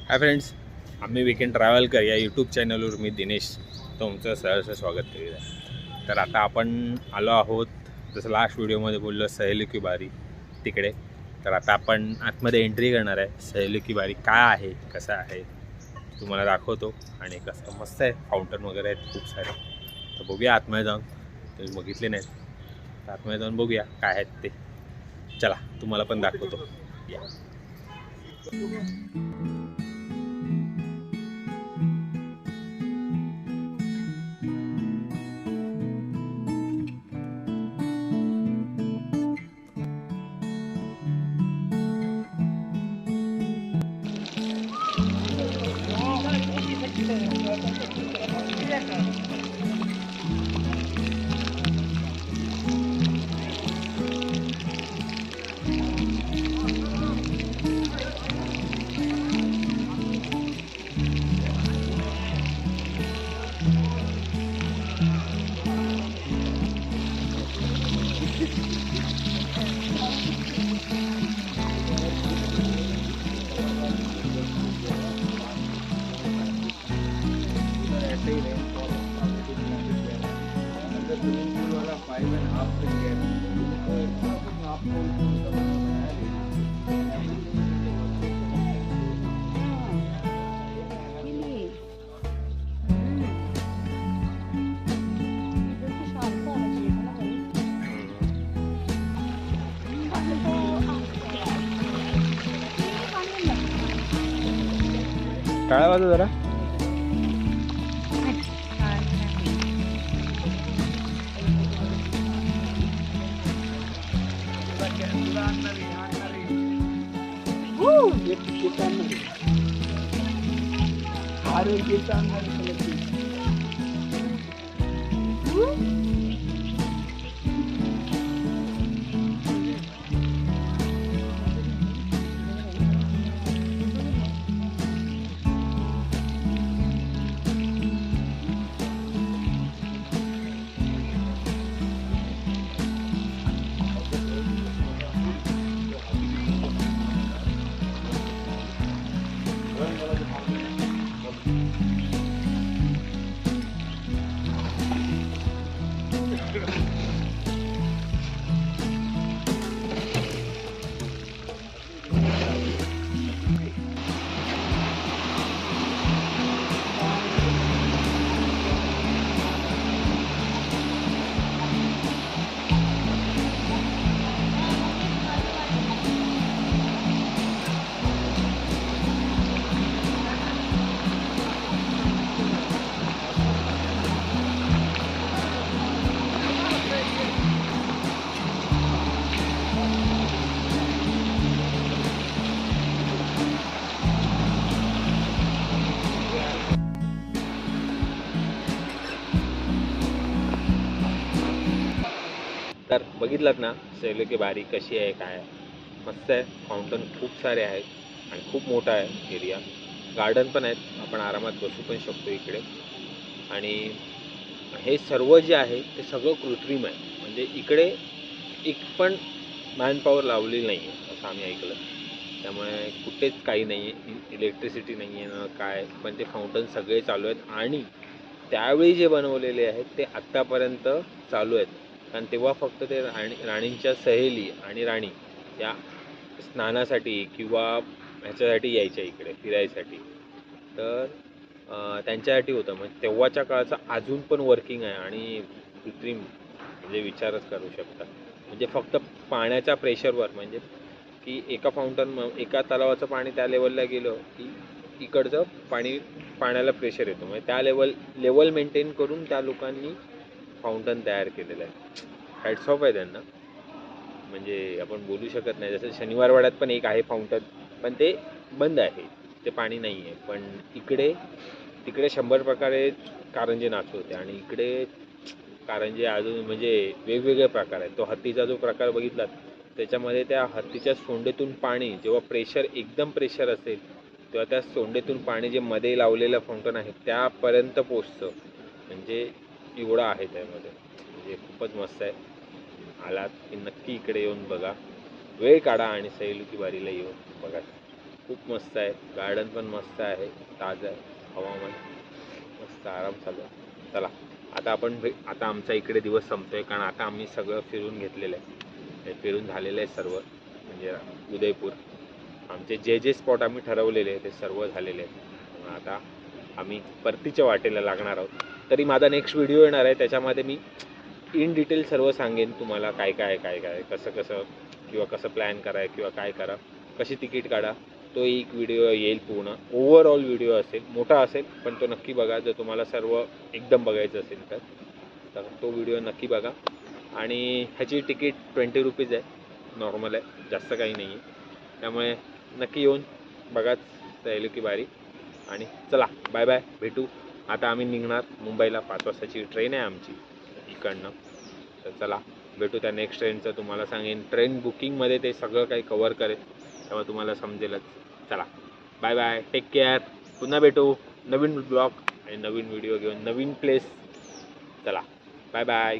Hi friends, आम्ही weekend travel कर या यूट्यूब चॅनलवर मी दिनेश तुमचं सहर्ष स्वागत करीत आहे. तर आता आपण आलो आहोत, जसं लास्ट व्हिडिओमध्ये बोललो, सहेली की बारी तिकडे. तर आता आपण आतमध्ये एंट्री करणार आहे. सहेली की बारी काय आहे, कसं आहे तुम्हाला दाखवतो. आणि कसं मस्त आहे, फाउंटन वगैरे आहेत खूप सारे. तर बघूया आतमध्ये जाऊन, तुम्ही बघितले नाहीत तर आतमध्ये जाऊन बघूया काय आहेत ते. चला तुम्हाला पण दाखवतो या. काय वाजत जरा तर बघितलात ना सहेली की बारी कशी आहे, काय आहे. मस्त आहे. फाउंटन खूप सारे आहेत आणि खूप मोठा आहे एरिया. गार्डन पण आहेत, आपण आरामात बसू पण शकतो इकडे. आणि हे सर्व जे आहे ते सगळं कृत्रिम आहे. म्हणजे इकडे एक पण मॅनपॉवर लावलेली नाही आहे असं आम्ही ऐकलं. त्यामुळे कुठेच काही नाही आहे, इलेक्ट्रिसिटी नाही आहे ना काय. पण ते फाउंटन सगळे चालू आहेत आणि त्यावेळी जे बनवलेले आहेत ते आत्तापर्यंत चालू आहेत. कारण तेव्हा फक्त ते राणींच्या सहेली आणि राणी या स्नानासाठी किंवा ह्याच्यासाठी यायच्या इकडे फिरायसाठी. तर त्यांच्यासाठी होतं. म्हणजे तेव्हाच्या काळाचं अजून पण वर्किंग आहे आणि कृत्रिम म्हणजे विचारच करू शकता. म्हणजे फक्त पाण्याच्या प्रेशरवर, म्हणजे की एका तलावाचं पाणी त्या लेवलला गेलं की इकडचं पाण्याला प्रेशर येतो. म्हणजे त्या लेवल मेंटेन करून त्या लोकांनी फाउंटन तयार केलेलं आहे. हॅट्स ऑफ आहे त्यांना. म्हणजे आपण बोलू शकत नाही. जसं शनिवारवाड्यात पण एक आहे फाउंटन, पण ते बंद आहे, ते पाणी नाही आहे. पण तिकडे 100 प्रकारे कारंजे नाचवते आणि इकडे कारंजे अजून म्हणजे वेगवेगळे प्रकार आहेत. तो हत्तीचा जो प्रकार बघितलात त्याच्यामध्ये त्या हत्तीच्या सोंडेतून पाणी जेव्हा एकदम प्रेशर असेल तेव्हा त्या सोंडेतून पाणी जे मध्ये लावलेलं फाउंटन आहे त्यापर्यंत पोचतं. म्हणजे एवढं आहे त्यामध्ये. म्हणजे खूपच मस्त आहे. आलात की नक्की इकडे येऊन बघा, वेळ काढा आणि सहेली की बारीला येऊन बघा. खूप मस्त आहे. गार्डन पण मस्त आहे, ताजं आहे, हवामान मस्त, आराम चालू आहे. चला आता आता आमचा इकडे दिवस संपतोय, कारण आता आम्ही सगळं फिरून घेतलेलं आहे. हे फिरून झालेलं आहे सर्व, म्हणजे उदयपूर. आमचे जे जे स्पॉट आम्ही ठरवलेले ते सर्व झालेले आहेत. मग आता आम्ही परतीच्या वाटेला लागणार आहोत. तरी माझा नेक्स्ट व्हिडिओ येणार आहे, त्याच्यामध्ये मी इन डिटेल सर्व सांगेन तुम्हाला काय काय काय काय कसं कसं, किंवा कसं प्लॅन करा किंवा काय करा, कशी तिकीट काढा. तो एक व्हिडिओ येईल, पूर्ण ओव्हरऑल व्हिडिओ असेल, मोठा असेल, पण तो नक्की बघा जर तुम्हाला सर्व एकदम बघायचं असेल तर तो व्हिडिओ नक्की बघा. आणि ह्याची तिकीट 20 रुपीज आहे, नॉर्मल आहे, जास्त काही नाही आहे. त्यामुळे नक्की येऊन बघाच सैलू की बारी. आणि चला बाय बाय, भेटू. आता आम्ही निघणार मुंबईला, 5 वाजताची ट्रेन आहे आमची इकडनं. तर चला भेटू त्या नेक्स्ट ट्रेनचं, तुम्हाला सांगेन. ट्रेन बुकिंगमध्ये ते सगळं काही कवर करेल, तेव्हा तुम्हाला समजेलच. चला बाय बाय, टेक केअर. पुन्हा भेटू नवीन ब्लॉग आणि नवीन व्हिडिओ घेऊन, नवीन प्लेस. चला बाय बाय.